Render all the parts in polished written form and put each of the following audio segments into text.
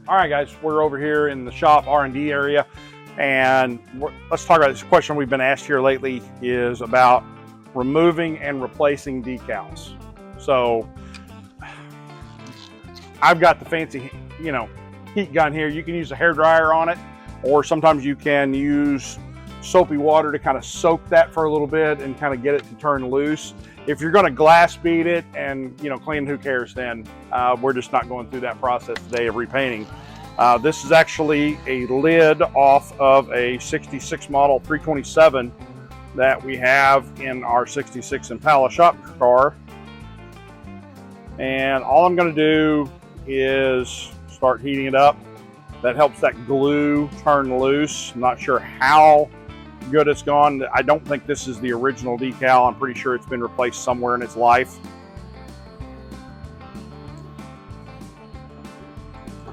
All right, guys, we're over here in the shop R&D area, and let's talk about this question we've been asked here lately is about removing and replacing decals. So I've got the fancy, heat gun here. You can use a hair dryer on it, or sometimes you can use soapy water to kind of soak that for a little bit and kind of get it to turn loose. If you're going to glass bead it and clean, who cares then? We're just not going through that process today of repainting. This is actually a lid off of a 66 model 327 that we have in our 66 Impala shop car. And all I'm going to do is start heating it up. That helps that glue turn loose. I'm not sure how good it's gone. I don't think this is the original decal. I'm pretty sure it's been replaced somewhere in its life.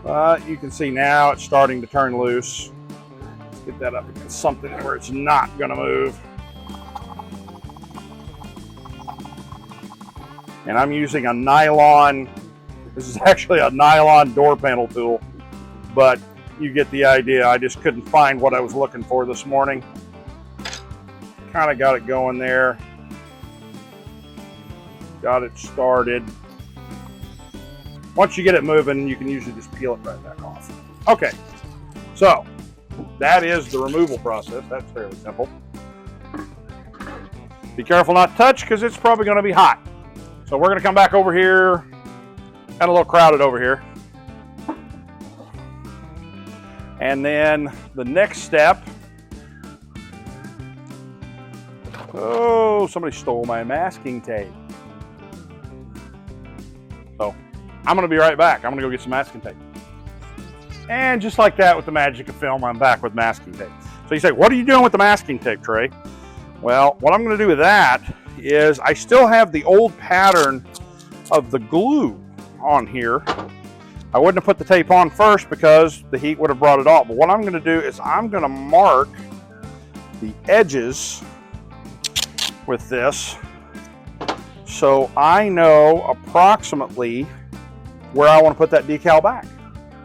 But you can see now it's starting to turn loose. Let's get that up against something where it's not going to move. And I'm using a nylon, this is actually a nylon door panel tool, but you get the idea. I just couldn't find what I was looking for this morning. Kind of got it going there. Got it started. Once you get it moving, you can usually just peel it right back off. Okay, so that is the removal process. That's fairly simple. Be careful not to touch because it's probably going to be hot. So we're going to come back over here. Got a little crowded over here. And then the next step. Oh, somebody stole my masking tape. So I'm going to be right back. I'm going to go get some masking tape. And just like that, with the magic of film, I'm back with masking tape. So you say, what are you doing with the masking tape, Trey? Well, what I'm going to do with that is I still have the old pattern of the glue on here. I wouldn't have put the tape on first because the heat would have brought it off. But what I'm going to do is I'm going to mark the edges with this so I know approximately where I want to put that decal back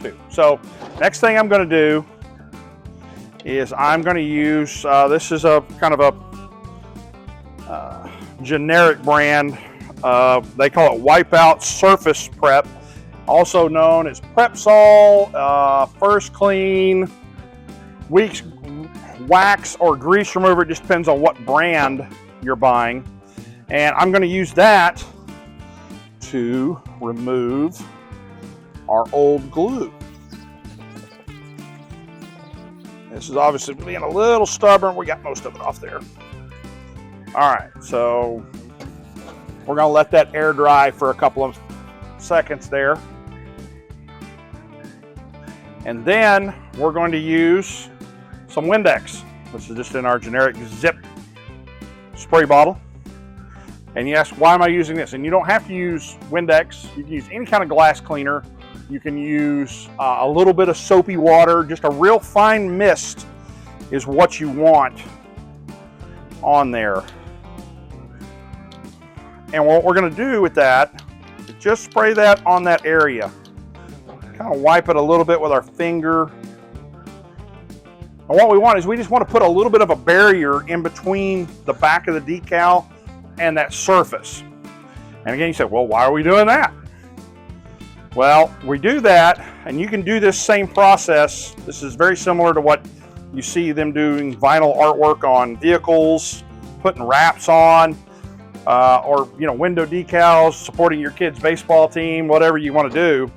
to. So next thing I'm going to do is I'm going to use, this is a kind of a generic brand. They call it Wipeout Surface Prep, also known as Prepsol, First Clean, Weeks Wax, or Grease Remover. It just depends on what brand you're buying. And I'm going to use that to remove our old glue. This is obviously being a little stubborn. We got most of it off there. All right, so we're going to let that air dry for a couple of seconds there. And then we're going to use some Windex. This is just in our generic zip spray bottle. And you ask, why am I using this? And you don't have to use Windex. You can use any kind of glass cleaner. You can use a little bit of soapy water. Just a real fine mist is what you want on there. And what we're going to do with that is just spray that on that area. Kind of wipe it a little bit with our finger. And what we want is we just want to put a little bit of a barrier in between the back of the decal and that surface. And again, you say, well, why are we doing that? Well, we do that, and you can do this same process. This is very similar to what you see them doing vinyl artwork on vehicles, putting wraps on, or window decals, supporting your kid's baseball team, whatever you want to do.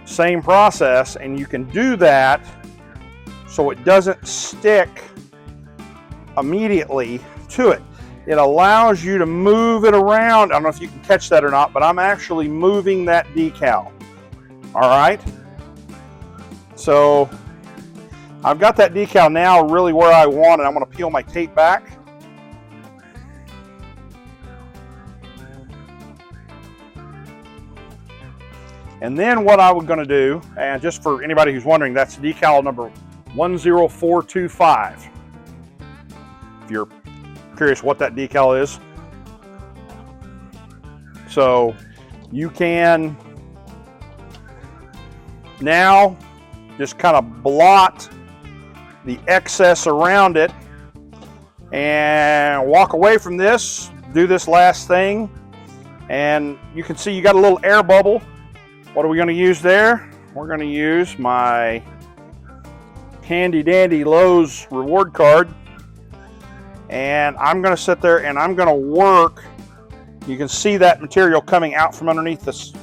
Same process, and you can do that so it doesn't stick immediately to it. It allows you to move it around. I don't know if you can catch that or not, but I'm actually moving that decal. All right. So I've got that decal now really where I want it. I'm going to peel my tape back. And then what I was going to do, and just for anybody who's wondering, that's decal number 10425. If you're curious what that decal is. So you can Now, just kind of blot the excess around it and walk away from this. Do this last thing, and you can see you got a little air bubble. What are we going to use there? We're going to use my handy dandy Lowe's reward card, and I'm going to sit there and I'm going to work. You can see that material coming out from underneath this,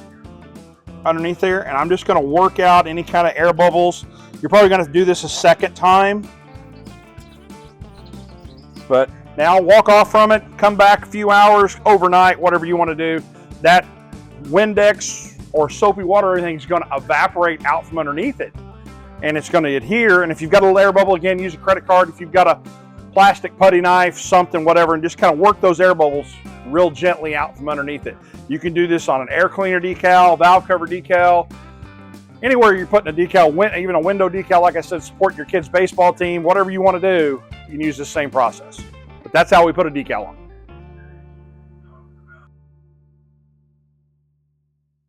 underneath there, and I'm just going to work out any kind of air bubbles. You're probably going to do this a second time, but now walk off from it, come back a few hours, overnight, whatever you want to do. That Windex or soapy water or anything is going to evaporate out from underneath it, and it's going to adhere. And if you've got a little air bubble, again, use a credit card. If you've got a plastic putty knife, something, whatever, and just kind of work those air bubbles real gently out from underneath it. You can do this on an air cleaner decal, valve cover decal, anywhere you're putting a decal, even a window decal. Like I said, support your kid's baseball team, whatever you want to do, you can use this same process. But that's how we put a decal on.